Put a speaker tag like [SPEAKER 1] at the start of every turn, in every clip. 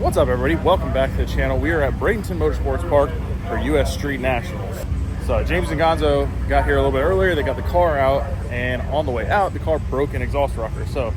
[SPEAKER 1] What's up, everybody? Welcome back to the channel. We are at Bradenton Motorsports Park for US Street Nationals. So James and Gonzo got here a little bit earlier. They got the car out, and on the way out, the car broke an exhaust rocker. So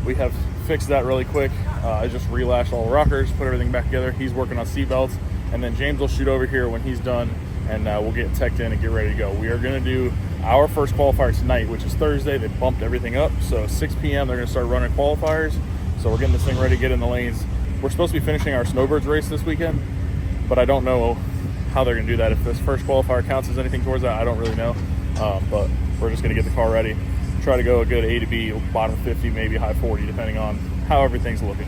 [SPEAKER 1] we have fixed that really quick. I just relashed all the rockers, put everything back together. He's working on seat belts, and then James will shoot over here when he's done, and we'll get teched in and get ready to go. We are going to do our first qualifier tonight, which is Thursday. They bumped everything up, so 6 p.m. they're going to start running qualifiers. So we're getting this thing ready to get in the lanes. We're supposed to be finishing our snowbirds race this weekend, but I don't know how they're going to do that. If this first qualifier counts as anything towards that, I don't really know. But we're just going to get the car ready, try to go a good A to B, bottom 50, maybe high 40, depending on how everything's looking.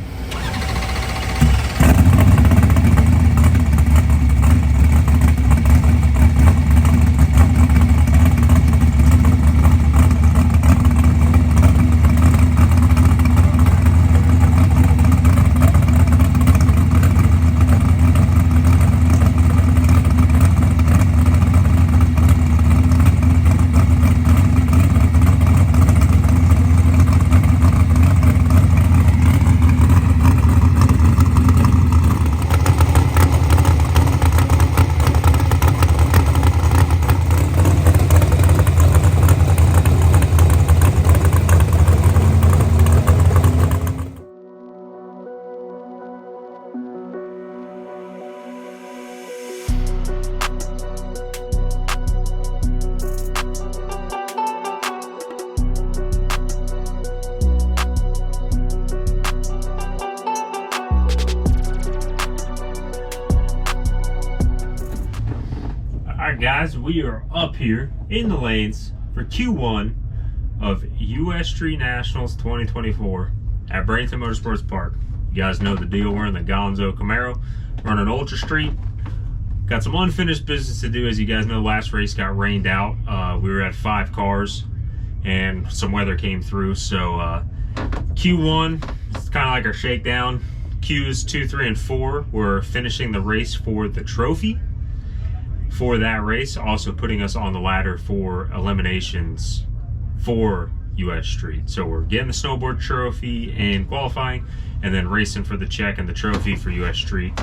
[SPEAKER 2] Guys, we are up here in the lanes for Q1 of US Street Nationals 2024 at Bradenton Motorsports Park. You guys know the deal. We're in the Gonzo Camaro running Ultra Street. Got some unfinished business to do. As you guys know, last race got rained out. We were at 5 cars and some weather came through. So Q1, it's kind of like our shakedown. Qs 2, 3, and 4, we're finishing the race for the trophy for that race, also putting us on the ladder for eliminations for US Street. So we're getting the snowboard trophy and qualifying, and then racing for the check and the trophy for US Street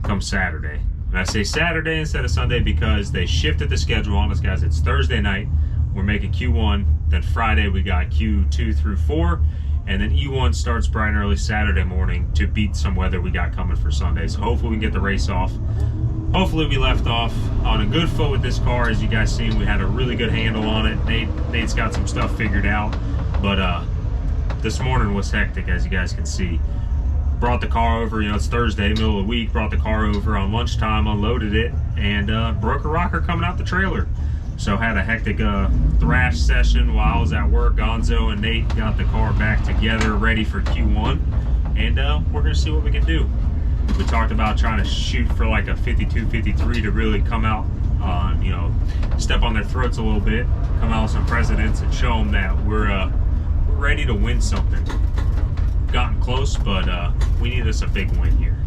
[SPEAKER 2] come Saturday. And I say Saturday instead of Sunday because they shifted the schedule on us, guys. It's Thursday night, we're making Q1, then Friday we got Q2 through 4, and then E1 starts bright and early Saturday morning to beat some weather we got coming for Sunday. So hopefully we can get the race off. Hopefully we left off on a good foot with this car. As you guys seen, we had a really good handle on it. Nate's got some stuff figured out, but this morning was hectic, as you guys can see. Brought the car over, you know, it's Thursday, middle of the week, brought the car over on lunchtime, unloaded it, and broke a rocker coming out the trailer. So had a hectic thrash session while I was at work. Gonzo and Nate got the car back together, ready for Q1, and we're gonna see what we can do. We talked about trying to shoot for like a 52, 53 to really come out, you know, step on their throats a little bit, come out with some precedents and show them that we're ready to win something. Gotten close, but we need us a big win here.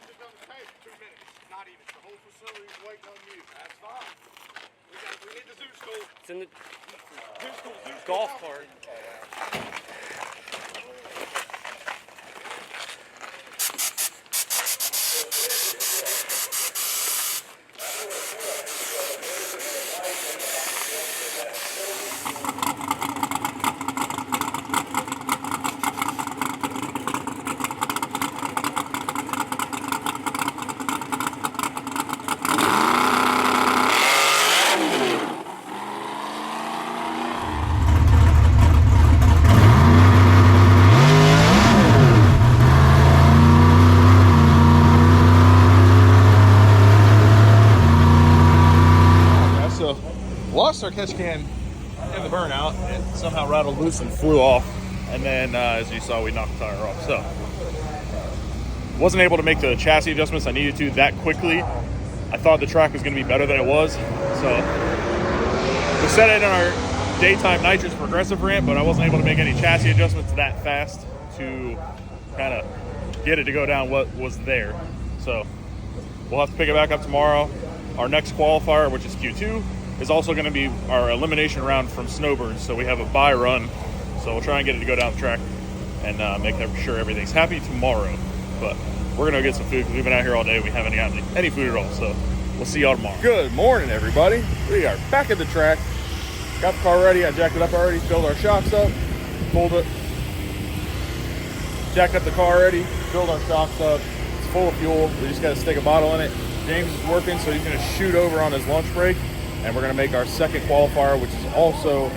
[SPEAKER 3] take 2 minutes. Not even. The whole facility's waiting on you. That's fine. We need the zoo school.
[SPEAKER 4] It's in the
[SPEAKER 3] Zoo school.
[SPEAKER 4] golf cart.
[SPEAKER 1] Lost our catch can in the burnout. It somehow rattled loose and flew off. And then, as you saw, we knocked the tire off. So, wasn't able to make the chassis adjustments I needed to that quickly. I thought the track was going to be better than it was. So, we set it in our daytime nitrous progressive ramp, but I wasn't able to make any chassis adjustments that fast to kind of get it to go down what was there. So, we'll have to pick it back up tomorrow. Our next qualifier, which is Q2, is also going to be our elimination round from snowbirds. So we have a bye run. So we'll try and get it to go down the track and make sure everything's happy tomorrow. But we're going to go get some food because we've been out here all day. We haven't gotten any food at all. So we'll see y'all tomorrow. Good morning, everybody. We are back at the track. Got the car ready. I jacked it up already. Filled our shocks up. Pulled it. Jacked up the car already. Filled our shocks up. It's full of fuel. We just got to stick a bottle in it. James is working, so he's going to shoot over on his lunch break. And we're going to make our second qualifier, which is also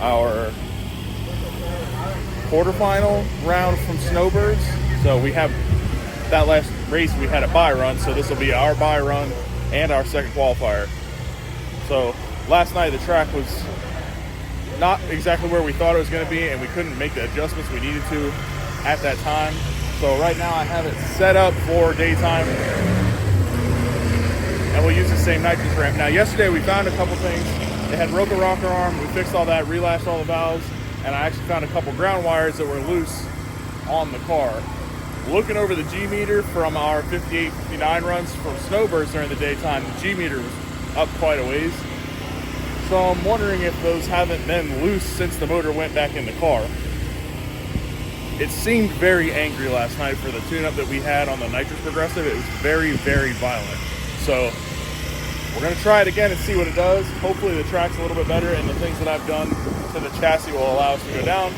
[SPEAKER 1] our quarterfinal round from snowbirds. So we have that last race, we had a bye run. So this will be our bye run and our second qualifier. So last night the track was not exactly where we thought it was going to be, and we couldn't make the adjustments we needed to at that time. So right now I have it set up for daytime. And we'll use the same nitrous ramp. Now, yesterday we found a couple things. They had broke a rocker arm. We fixed all that, relashed all the valves, and I actually found a couple ground wires that were loose on the car. Looking over the G meter from our 58, 59 runs from snowbirds during the daytime, the G meter was up quite a ways. So I'm wondering if those haven't been loose since the motor went back in the car. It seemed very angry last night for the tune-up that we had on the nitrous progressive. It was very, very violent. So we're going to try it again and see what it does. Hopefully the track's a little bit better, and the things that I've done to the chassis will allow us to go down.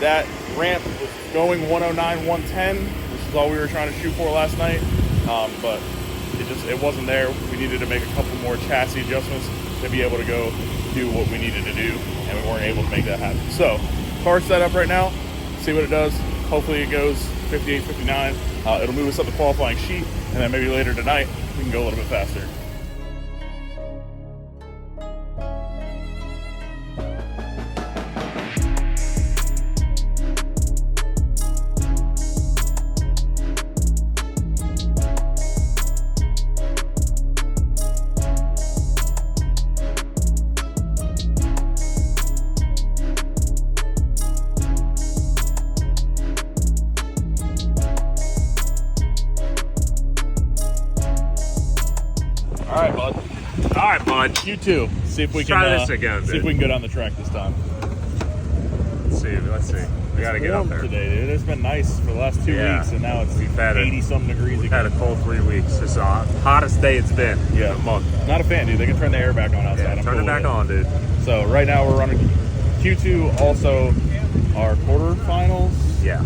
[SPEAKER 1] That ramp was going 109, 110, which is all we were trying to shoot for last night. But it wasn't there. We needed to make a couple more chassis adjustments to be able to go do what we needed to do, and we weren't able to make that happen. So car's set up right now. See what it does. Hopefully it goes 58, 59. It'll move us up the qualifying sheet, and then maybe later tonight we can go a little bit faster. All right, bud. You too. See if we can
[SPEAKER 2] try this again.
[SPEAKER 1] See if we can go down the track this time.
[SPEAKER 2] Let's see. We got to get up there
[SPEAKER 1] today, dude. It's been nice for the last 2 weeks, and now it's 80-something degrees again.
[SPEAKER 2] Had a cold 3 weeks. It's the hottest day it's been in a month.
[SPEAKER 1] Not a fan, dude. They can turn the air back on outside.
[SPEAKER 2] Yeah, turn it back on, dude.
[SPEAKER 1] So right now we're running Q2, also our quarterfinals.
[SPEAKER 2] Yeah.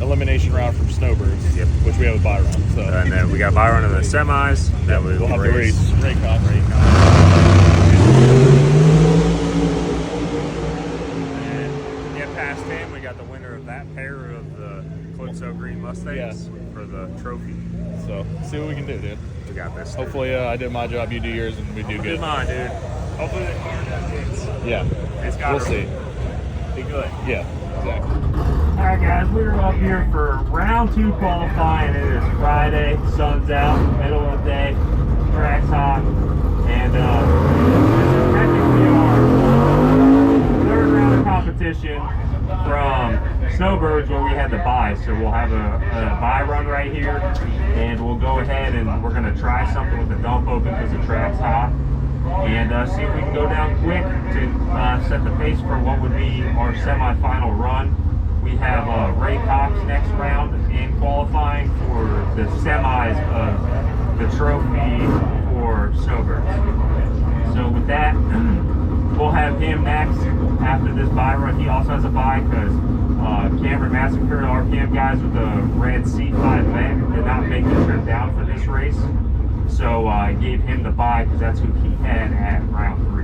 [SPEAKER 1] Elimination round from snowbirds.
[SPEAKER 2] Yep.
[SPEAKER 1] Which we have a bye run. So.
[SPEAKER 2] And then we got bye run in the semis. Then
[SPEAKER 1] we'll have to race Raycon.
[SPEAKER 2] And get past him, we got the winner of that pair of the Calypso Green Mustangs for the trophy.
[SPEAKER 1] So see what we can do, dude.
[SPEAKER 2] We got this.
[SPEAKER 1] Hopefully I did my job, you do yours, and we do good.
[SPEAKER 2] Do mine, dude. Hopefully the car does its.
[SPEAKER 1] Yeah.
[SPEAKER 2] It's got
[SPEAKER 1] we'll see.
[SPEAKER 2] Be good.
[SPEAKER 1] Yeah, exactly.
[SPEAKER 2] Alright guys, we're up here for round 2 qualifying. It is Friday, sun's out, middle of the day, track's hot, and this is technically our third round of competition from snowbirds where we had the bye. So we'll have a bye run right here, and we'll go ahead and we're gonna try something with the dump open because the track's hot, and see if we can go down quick to set the pace for what would be our semifinal run. We have Ray Cox next round in qualifying for the semis of the trophy for snowbirds. So with that, we'll have him next after this bye run. He also has a bye because Cameron Massacre, RPM guys with the red C5 leg, did not make the trip down for this race. So I gave him the bye because that's who he had at round 3.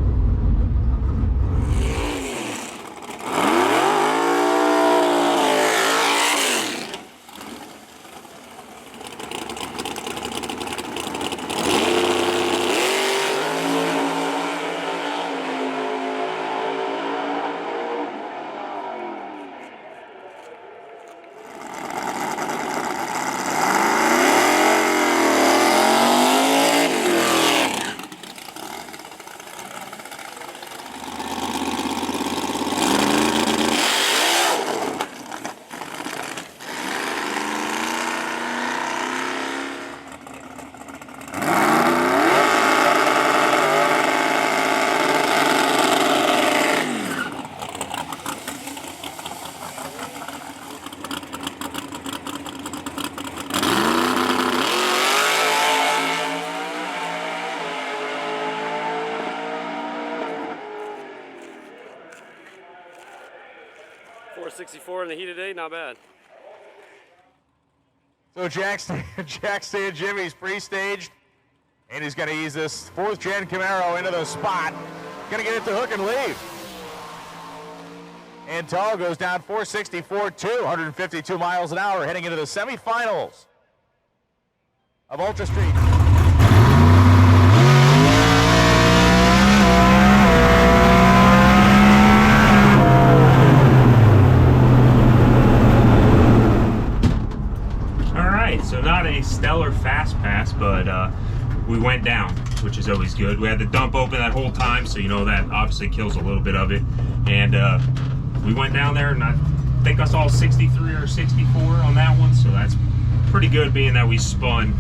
[SPEAKER 4] .464 in the heat today, not bad.
[SPEAKER 3] So JackStand Jimmy's pre-staged, and he's going to ease this 4th gen Camaro into the spot. Going to get it to hook and leave. And Tall goes down 464.2, 152 miles an hour, heading into the semifinals of Ultra Street.
[SPEAKER 2] So not a stellar fast pass, but we went down, which is always good. We had the dump open that whole time, so you know that obviously kills a little bit of it. And we went down there, and I think I saw 63 or 64 on that one, so that's pretty good being that we spun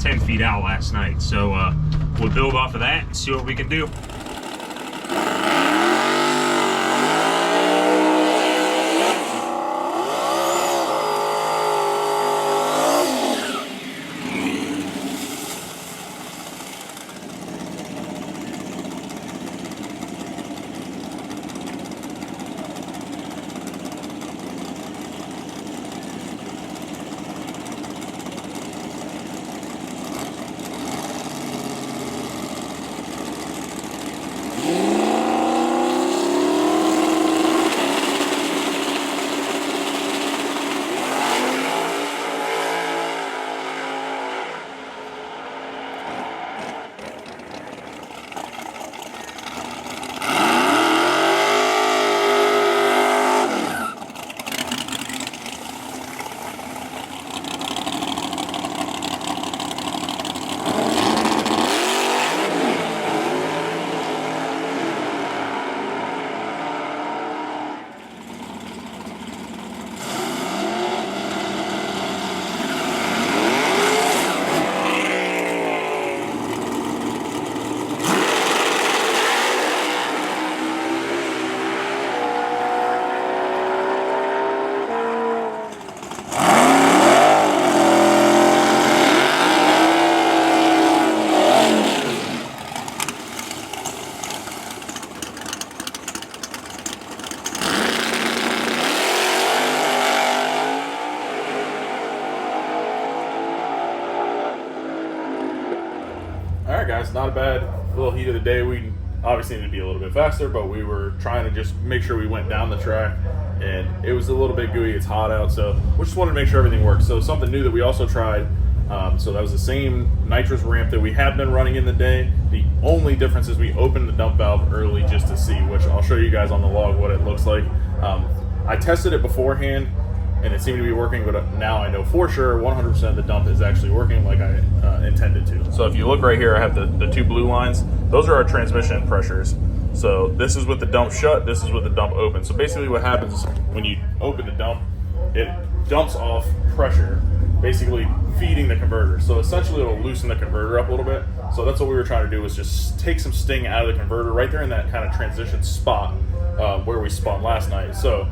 [SPEAKER 2] 10 feet out last night. So we'll build off of that and see what we can do.
[SPEAKER 1] Guys, not a bad little heat of the day. We obviously need to be a little bit faster, but we were trying to just make sure we went down the track, and it was a little bit gooey. It's hot out, so we just wanted to make sure everything worked. So something new that we also tried, so that was the same nitrous ramp that we had been running in the day. The only difference is we opened the dump valve early just to see, which I'll show you guys on the log what it looks like. I tested it beforehand, and it seemed to be working, but now I know for sure 100% the dump is actually working like I intended to. So if you look right here, I have the two blue lines. Those are our transmission pressures. So this is with the dump shut, this is with the dump open. So basically what happens is when you open the dump, it dumps off pressure, basically feeding the converter. So essentially it'll loosen the converter up a little bit. So that's what we were trying to do, was just take some sting out of the converter right there in that kind of transition spot where we spun last night. So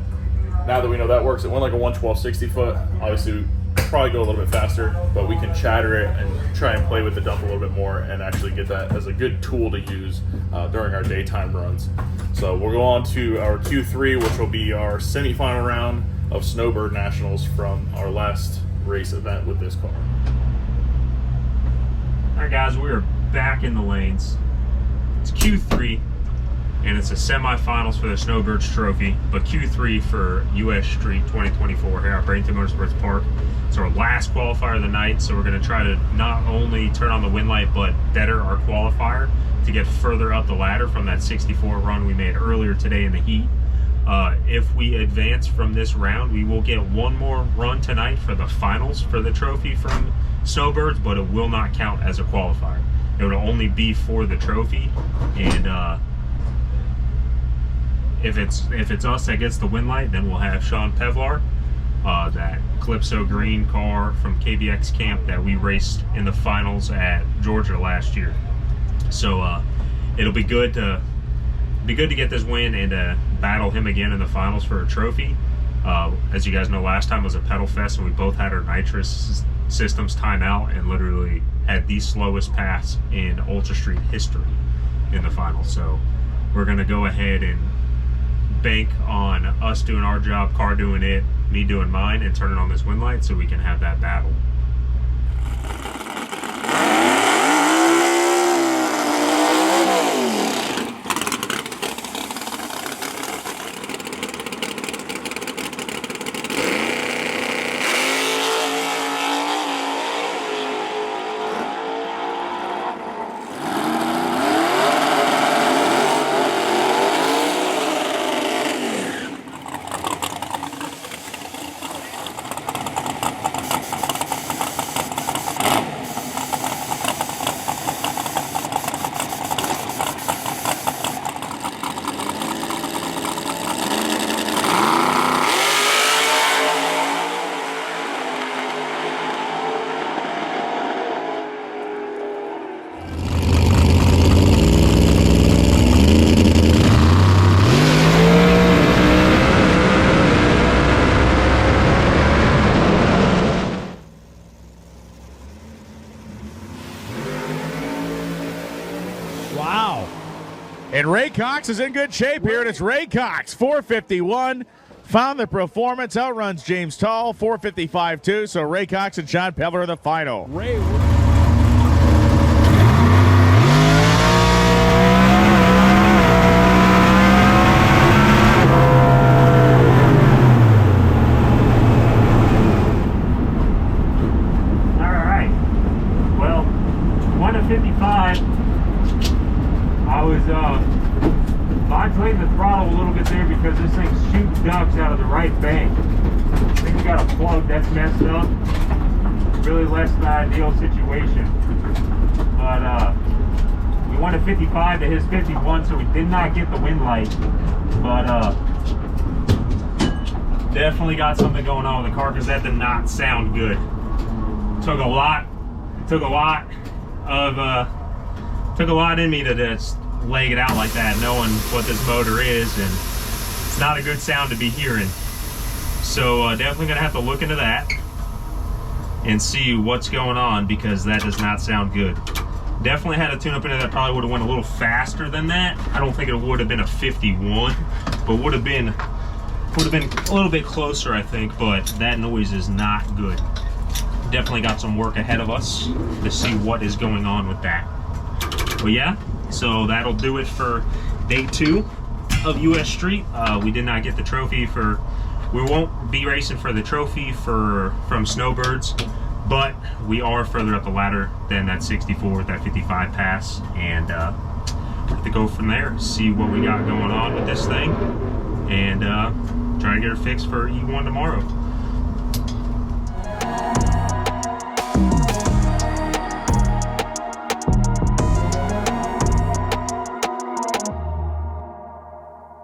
[SPEAKER 1] now that we know that works, it went like a 112 60 foot. Obviously we probably go a little bit faster, but we can chatter it and try and play with the dump a little bit more and actually get that as a good tool to use during our daytime runs. So we'll go on to our Q3, which will be our semifinal round of Snowbird Nationals from our last race event with this car.
[SPEAKER 2] Alright guys, we are back in the lanes. It's Q3 and it's the semifinals for the Snowbirds Trophy, but Q3 for US Street 2024 here at Bradenton Motorsports Park. It's our last qualifier of the night, so we're going to try to not only turn on the win light but better our qualifier to get further up the ladder from that 64 run we made earlier today in the heat. If we advance from this round, we will get one more run tonight for the finals for the trophy from Snowbirds, but it will not count as a qualifier. It will only be for the trophy, and if it's us that gets the win light, then we'll have Sean Pevlar, that Calypso Green car from KBX Camp that we raced in the finals at Georgia last year. So it'll be good to get this win and to battle him again in the finals for a trophy. As you guys know, last time was a pedal fest and we both had our nitrous systems time out and literally had the slowest pass in Ultra Street history in the finals. So we're going to go ahead and bank on us doing our job, car doing it, me doing mine, and turning on this win light so we can have that battle.
[SPEAKER 3] Wow. And Ray Cox is in good shape here, and it's Ray Cox, 451. Found the performance, outruns James Tall, 455 too. So Ray Cox and Sean Pevler are the final.
[SPEAKER 5] Ray.
[SPEAKER 2] Modulating the throttle a little bit there because this thing's shooting ducks out of the right bank. I think we got a plug that's messed up. Really less than ideal situation. But we went to 55 to his 51, so we did not get the win light. But definitely got something going on with the car because that did not sound good. Took a lot in me to just leg it out like that, knowing what this motor is, and it's not a good sound to be hearing. So definitely gonna have to look into that and see what's going on because that does not sound good. Definitely had a tune up in it that probably would have went a little faster than that. I don't think it would have been a 51, but would have been a little bit closer, I think. But that noise is not good. Definitely got some work ahead of us to see what is going on with that. But yeah, so that'll do it for day 2 of US Street. We did not get the trophy we won't be racing for the trophy from Snowbirds, but we are further up the ladder than that 64 with that 55 pass, and have to go from there, see what we got going on with this thing, and try to get her fixed for E1 tomorrow.